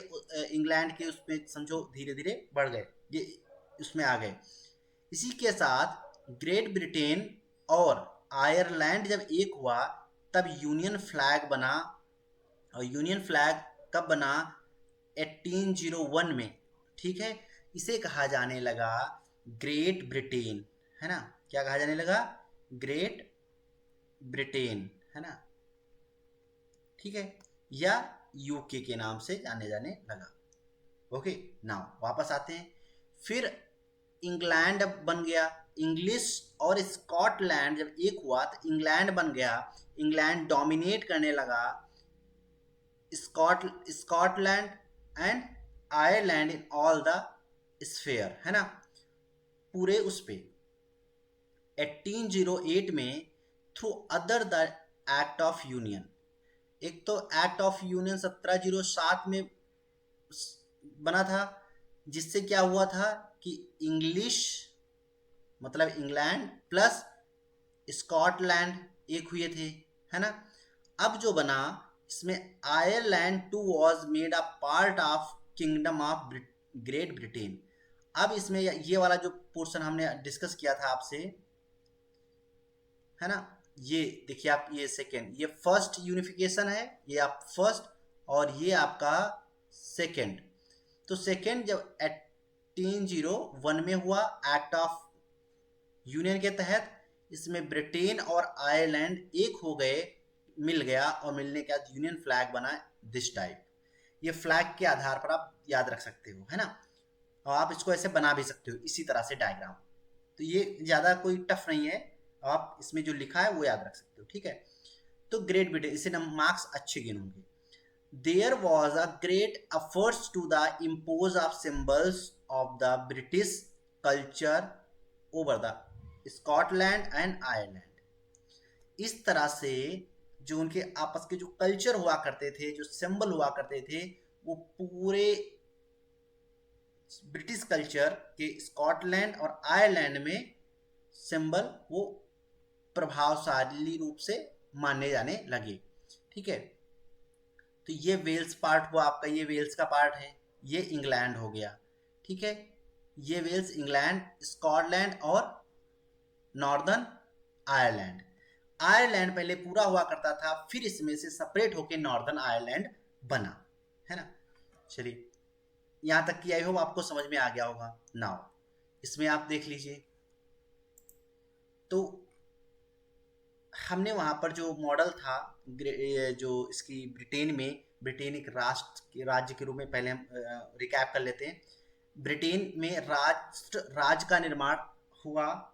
A: इंग्लैंड के उसमें समझो धीरे धीरे बढ़ गए, ये उसमें आ गए। इसी के साथ ग्रेट ब्रिटेन और आयरलैंड जब एक हुआ तब यूनियन फ्लैग बना, और यूनियन फ्लैग कब बना, 1801 में, ठीक है। इसे कहा जाने लगा ग्रेट ब्रिटेन, है ना, क्या कहा जाने लगा, ग्रेट ब्रिटेन, है ना, ठीक है, या यूके के नाम से जाने लगा। ओके, नाउ वापस आते हैं, फिर इंग्लैंड बन गया, इंग्लिश और स्कॉटलैंड जब एक हुआ तो इंग्लैंड बन गया, इंग्लैंड डोमिनेट करने लगा Scotland and Ireland in all the sphere, है ना, पूरे उस पे। 1808 में through other the act of union, एक तो एक्ट ऑफ यूनियन 1707 में बना था, जिससे क्या हुआ था कि इंग्लिश मतलब इंग्लैंड प्लस स्कॉटलैंड एक हुए थे, है ना। अब जो बना इसमें Ireland too was made a part of kingdom of Great Britain. अब इसमें ये वाला जो पोर्शन हमने डिस्कस किया था आपसे, है ना, ये देखिए आप, ये सेकेंड, ये फर्स्ट यूनिफिकेशन है, ये आप फर्स्ट, और ये आपका सेकेंड। तो सेकेंड जब 1801 में हुआ एक्ट ऑफ यूनियन के तहत, इसमें ब्रिटेन और आयरलैंड एक हो गए, मिल गया, और मिलने के बाद यूनियन फ्लैग बना दिस टाइप। ये फ्लैग के आधार पर आप याद रख सकते हो, है ना, और आप इसको ऐसे बना भी सकते हो इसी तरह से डायग्राम। तो ये ज़्यादा कोई टफ नहीं है, आप इसमें जो लिखा है वो याद रख सकते हो, ठीक है। तो ग्रेट ब्रिटेन, इससे मार्क्स अच्छे गेन होंगे। There was a great efforts to the impose of symbols of the British culture over the Scotland and Ireland. इस तरह से जो उनके आपस के जो कल्चर हुआ करते थे, जो सिंबल हुआ करते थे, वो पूरे ब्रिटिश कल्चर के स्कॉटलैंड और आयरलैंड में सिंबल वो प्रभावशाली रूप से माने जाने लगे, ठीक है। तो ये वेल्स पार्ट हुआ आपका, ये वेल्स का पार्ट है, ये इंग्लैंड हो गया, ठीक है, ये वेल्स इंग्लैंड, स्कॉटलैंड और नॉर्दर्न आयरलैंड। आयरलैंड पहले पूरा हुआ करता था, फिर इसमें से सेपरेट होकर नॉर्दर्न आयरलैंड बना, है ना। चलिए यहाँ तक कि आई होप आपको समझ में आ गया होगा। नाउ इसमें आप देख लीजिए, तो हमने वहाँ पर जो मॉडल था, जो इसकी ब्रिटेन में, ब्रिटेन एक राष्ट्र राज्य के रूप में, पहले हम रिकैप कर लेते हैं। ब्रिटेन में राज्य का निर्माण हुआ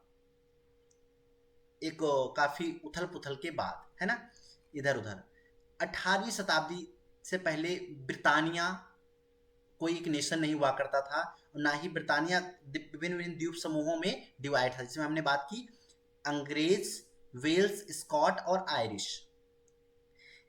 A: एक काफ़ी उथल पुथल के बाद, है ना, इधर उधर। 18वीं शताब्दी से पहले ब्रिटानिया कोई एक नेशन नहीं हुआ करता था, और ना ही ब्रिटानिया विभिन्न विभिन्न द्वीप समूहों में डिवाइड था, जिसमें हमने बात की अंग्रेज, वेल्स, स्कॉट और आयरिश।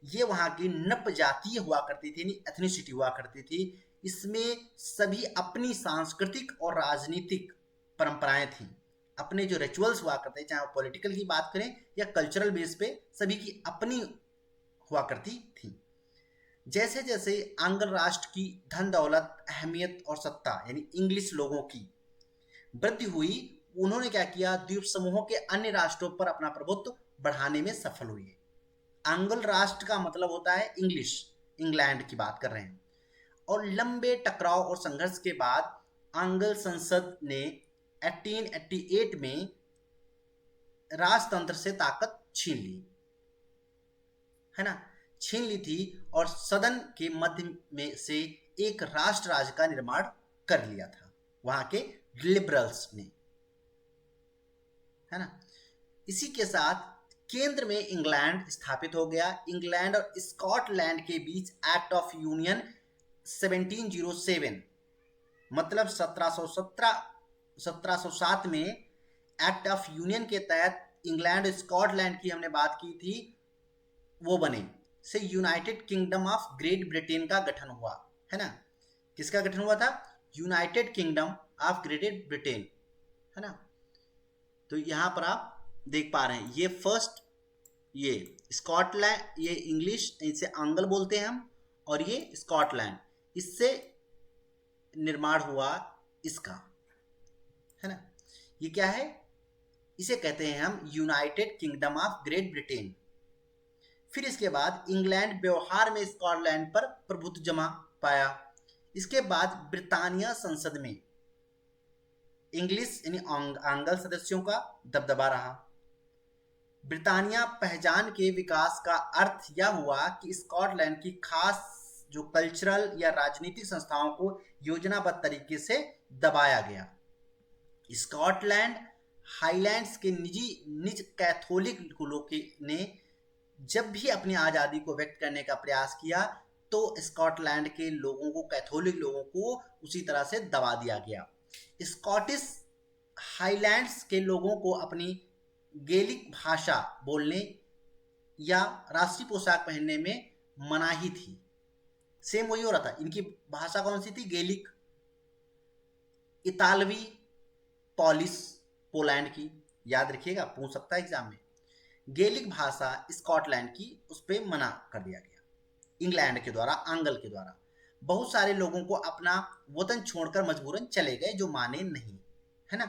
A: ये वहाँ की नप जातीय हुआ करती थी, एथनिसिटी हुआ करती थी। इसमें सभी अपनी सांस्कृतिक और राजनीतिक परंपराएं थी, अपने जो रिचुअल्स हुआ करते, चाहे वो पॉलिटिकल की बात करें या कल्चरल बेस पे, सभी की अपनी हुआ करती थी। जैसे जैसे आंग्ल राष्ट्र की धन दौलत, अहमियत और सत्ता, यानी इंग्लिश लोगों की वृद्धि हुई, उन्होंने क्या किया, द्वीप समूहों के अन्य राष्ट्रों पर अपना प्रभुत्व बढ़ाने में सफल हुए। आंग्ल राष्ट्र का मतलब होता है इंग्लिश, इंग्लैंड की बात कर रहे हैं। और लंबे टकराव और संघर्ष के बाद आंग्ल संसद ने 1888 में राजतंत्र से ताकत छीन ली, है ना। छीन ली थी और सदन के मध्य में से एक राष्ट्र राज्य का निर्माण कर लिया था वहां के लिबरल्स ने, है ना। इसी के साथ केंद्र में इंग्लैंड स्थापित हो गया। इंग्लैंड और स्कॉटलैंड के बीच एक्ट ऑफ यूनियन 1707 मतलब 1707 में एक्ट ऑफ यूनियन के तहत इंग्लैंड और स्कॉटलैंड की हमने बात की थी, वो बने, से United kingdom of Great Britain का गठन हुआ, है ना। किसका गठन हुआ था? United kingdom of Great Britain, है ना। तो यहां पर आप देख पा रहे हैं ये फर्स्ट, ये स्कॉटलैंड, ये इंग्लिश इसे एंगल बोलते हैं हम, और ये स्कॉटलैंड, इससे निर्माण हुआ इसका, है ना। ये क्या है? इसे कहते हैं हम United kingdom of Great Britain. फिर इसके बाद इंग्लैंड व्यवहार में स्कॉटलैंड पर प्रभुत्व जमा पाया। इसके बाद ब्रिटानिया संसद में इंग्लिश यानी आंग्ल सदस्यों का दबदबा रहा। ब्रिटानिया पहचान के विकास का अर्थ यह हुआ कि स्कॉटलैंड की खास जो कल्चरल या राजनीतिक संस्थाओं को योजनाबद्ध तरीके से दबाया गया। स्कॉटलैंड हाईलैंड्स के निज कैथोलिक कुलों ने जब भी अपनी आज़ादी को व्यक्त करने का प्रयास किया तो स्कॉटलैंड के लोगों को, कैथोलिक लोगों को उसी तरह से दबा दिया गया। स्कॉटिश हाईलैंड्स के लोगों को अपनी गेलिक भाषा बोलने या राष्ट्रीय पोशाक पहनने में मनाही थी। सेम वही हो रहा था। इनकी भाषा कौन सी थी? गेलिक। इतालवी पॉलिश पोलैंड की, याद रखिएगा, पूछ सकता है एग्जाम में। गेलिक भाषा स्कॉटलैंड की, उस पर मना कर दिया गया इंग्लैंड के द्वारा, आंग्ल के द्वारा। बहुत सारे लोगों को अपना वतन छोड़कर मजबूरन चले गए जो माने नहीं, है ना।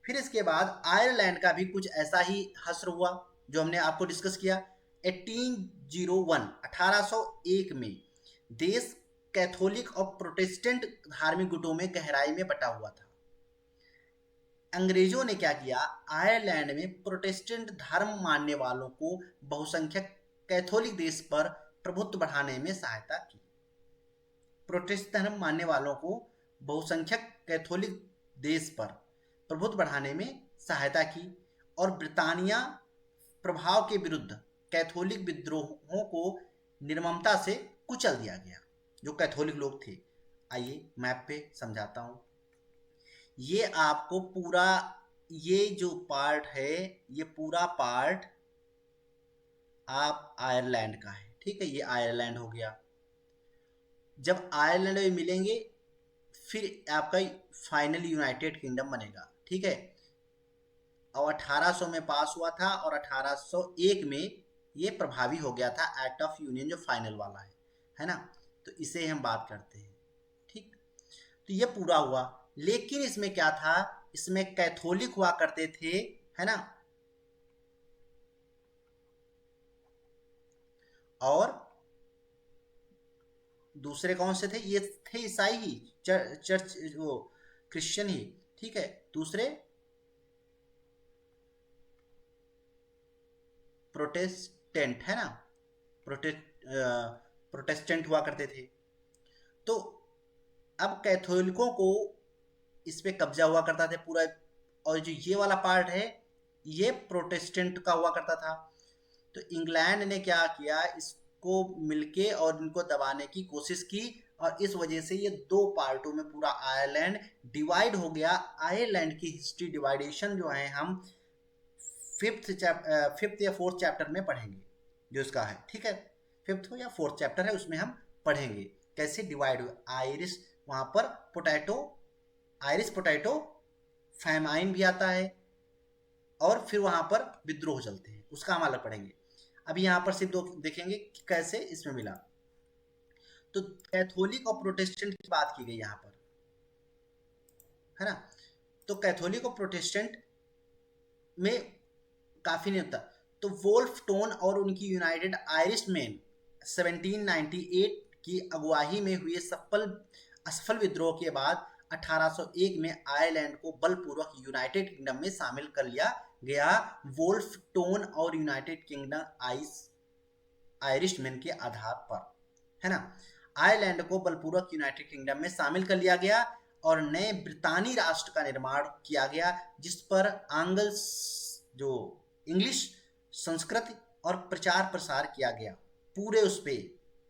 A: फिर इसके बाद आयरलैंड का भी कुछ ऐसा ही हश्र हुआ जो हमने आपको डिस्कस किया। 1801 में देश कैथोलिक और प्रोटेस्टेंट धार्मिक गुटों में गहराई में बटा हुआ था। अंग्रेजों ने क्या किया? आयरलैंड में प्रोटेस्टेंट धर्म मानने वालों को बहुसंख्यक कैथोलिक देश पर प्रभुत्व बढ़ाने में सहायता की। प्रोटेस्टेंट धर्म मानने वालों को बहुसंख्यक कैथोलिक देश पर प्रभुत्व बढ़ाने में सहायता की और ब्रिटानिया प्रभाव के विरुद्ध कैथोलिक विद्रोहों को निर्ममता से कुचल दिया गया, जो कैथोलिक लोग थे। आइए मैप पे समझाता हूं। ये आपको पूरा, ये जो पार्ट है, ये पूरा पार्ट आप आयरलैंड का है, ठीक है। ये आयरलैंड हो गया। जब आयरलैंड में मिलेंगे फिर आपका फाइनल यूनाइटेड किंगडम बनेगा, ठीक है। और 1800 में पास हुआ था और 1801 में ये प्रभावी हो गया था, एक्ट ऑफ यूनियन जो फाइनल वाला है ना। तो इसे हम बात करते हैं, ठीक। तो ये पूरा हुआ, लेकिन इसमें क्या था? इसमें कैथोलिक हुआ करते थे, है ना, और दूसरे कौन से थे? ये थे ईसाई ही, चर्च वो क्रिश्चियन ही, ठीक है। दूसरे प्रोटेस्टेंट, है ना, प्रोटेस्टेंट हुआ करते थे। तो अब कैथोलिकों को इस पे कब्जा हुआ करता था पूरा, और जो ये वाला पार्ट है ये प्रोटेस्टेंट का हुआ करता था। तो इंग्लैंड ने क्या किया? इसको मिलके और इनको दबाने की कोशिश की, और इस वजह से ये दो पार्टों में पूरा आयरलैंड डिवाइड हो गया। आयरलैंड की हिस्ट्री डिवाइडेशन जो है हम फिफ्थ या फोर्थ चैप्टर में पढ़ेंगे, जो इसका है, ठीक है। फिफ्थ या फोर्थ चैप्टर है, उसमें हम पढ़ेंगे कैसे डिवाइड हुआ। आयरिश, वहां पर पोटैटो, आयरिश पोटैटो फैमाइन भी आता है, और फिर वहां पर विद्रोह चलते हैं, उसका हम अलग पढ़ेंगे। अभी यहाँ पर सिर्फ दो देखेंगे कि कैसे इसमें मिला। तो कैथोलिक और प्रोटेस्टेंट की बात की गई यहाँ पर, है ना। तो कैथोलिक और प्रोटेस्टेंट में काफी नहीं होता। तो वोल्फ टोन और उनकी यूनाइटेड आयरिशमैन 1798 की अगुवाई में हुए असफल विद्रोह के बाद 1801 में आयरलैंड को बलपूर्वक यूनाइटेड किंगडम में शामिल कर लिया गया। वोल्फ टोन और यूनाइटेड किंगडम आयरिशमैन के आधार पर, है ना। आयरलैंड को बलपूर्वक यूनाइटेड किंगडम में शामिल कर लिया गया और नए ब्रितानी राष्ट्र का निर्माण किया गया, जिस पर आंग्ल जो इंग्लिश संस्कृति और प्रचार प्रसार किया गया, पूरे उस पे,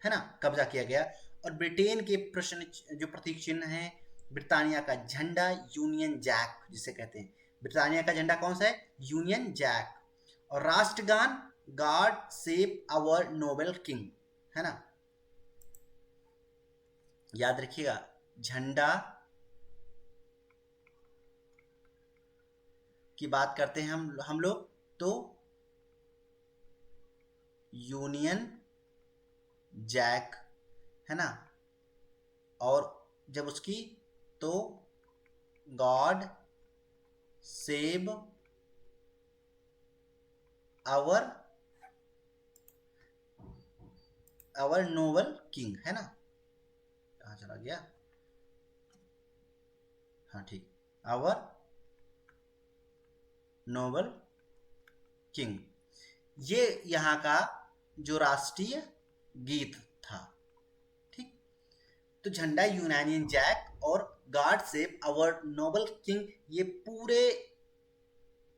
A: है ना, कब्जा किया गया। और ब्रिटेन के प्रश्न जो प्रतीक चिन्ह है, ब्रिटानिया का झंडा, यूनियन जैक जिसे कहते हैं, ब्रिटानिया का झंडा कौन सा है, यूनियन जैक। और राष्ट्रगान God save our noble king, है ना, याद रखिएगा। झंडा की बात करते हैं हम लोग तो यूनियन जैक, है ना, और जब उसकी तो God save our noble king, है ना, कहाँ चला गया, हाँ ठीक, आवर नोबल किंग, ये यहाँ का जो राष्ट्रीय गीत था, ठीक। तो झंडा, यूनानियन जैक और God save our noble king, ये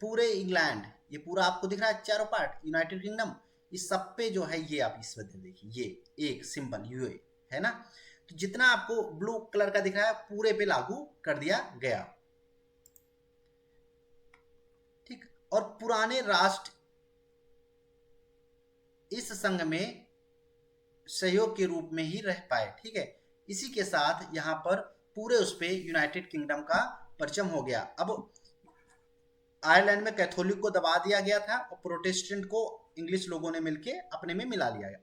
A: पूरे इंग्लैंड, ये पूरा आपको दिख रहा है चारों पार्ट, यूनाइटेड किंगडम, इस सब पे जो है ये आप इस वजह देखिए, ये एक सिंबल यूए, है ना। तो जितना आपको ब्लू कलर का दिख रहा है पूरे पे लागू कर दिया गया, ठीक। और पुराने राष्ट्र इस संघ में सहयोग के रूप में ही रह पाए, ठीक है। इसी के साथ यहाँ पर पूरे उस पे यूनाइटेड किंगडम का परचम हो गया। अब आयरलैंड में कैथोलिक को दबा दिया गया था और प्रोटेस्टेंट को इंग्लिश लोगों ने मिलके अपने में मिला लिया गया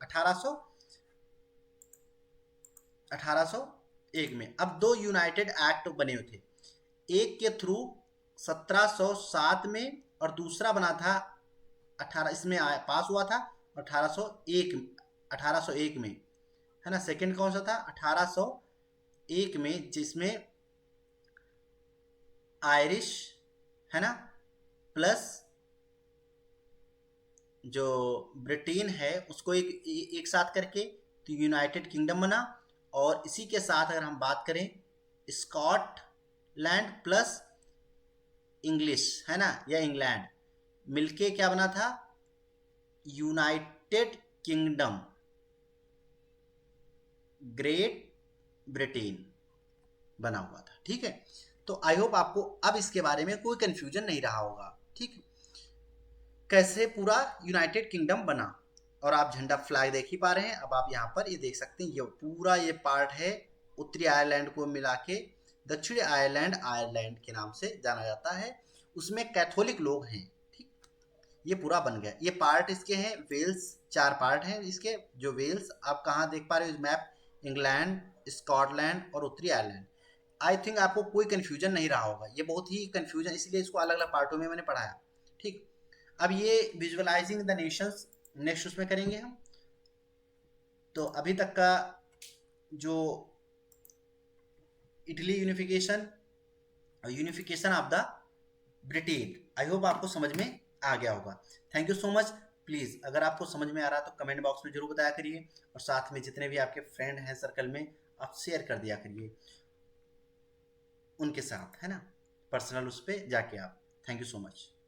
A: 1801 में। अब दो यूनाइटेड एक्ट बने हुए थे, एक के थ्रू 1707 में और दूसरा बना था 18, इसमें पास हुआ था 1801 में, है ना। सेकंड कौन सा था, 1801 में, जिसमें आयरिश, है ना, प्लस जो ब्रिटेन है उसको एक साथ करके तो यूनाइटेड किंगडम बना। और इसी के साथ अगर हम बात करें स्कॉटलैंड प्लस इंग्लिश, है ना, या इंग्लैंड मिलके क्या बना था, यूनाइटेड किंगडम ग्रेट ब्रिटेन बना हुआ था, ठीक है। तो आई होप आपको अब इसके बारे में कोई कंफ्यूजन नहीं रहा होगा, ठीक, कैसे पूरा यूनाइटेड किंगडम बना। और आप झंडा फ्लैग देख ही पा रहे हैं। अब आप यहाँ पर ये देख सकते हैं, ये पूरा ये पार्ट है उत्तरी आयरलैंड को मिला के दक्षिणी आयरलैंड आयरलैंड के नाम से जाना जाता है, उसमें कैथोलिक लोग हैं, ठीक। ये पूरा बन गया, ये पार्ट इसके हैं, वेल्स 4 पार्ट हैं इसके, जो वेल्स आप कहाँ देख पा रहे हो इस मैप, इंग्लैंड, स्कॉटलैंड और उत्तरी आयरलैंड। आई थिंक आपको कोई कंफ्यूजन नहीं रहा होगा, ये बहुत ही कंफ्यूजन, इसलिए इसको अलग अलग पार्टों में मैंने पढ़ाया, ठीक। अब ये विजुअलाइजिंग द नेशंस नेक्स्ट उसमें करेंगे हम। तो अभी तक का जो इटली यूनिफिकेशन और unification of the Britain, I hope आपको समझ में आ गया होगा। Thank you so much. Please अगर आपको समझ में आ रहा तो कमेंट बॉक्स में जरूर बताया करिए, और साथ में जितने भी आपके फ्रेंड हैं सर्कल में आप शेयर कर दिया करिए उनके साथ, है ना, पर्सनल उस पर जाके आप। Thank you so much.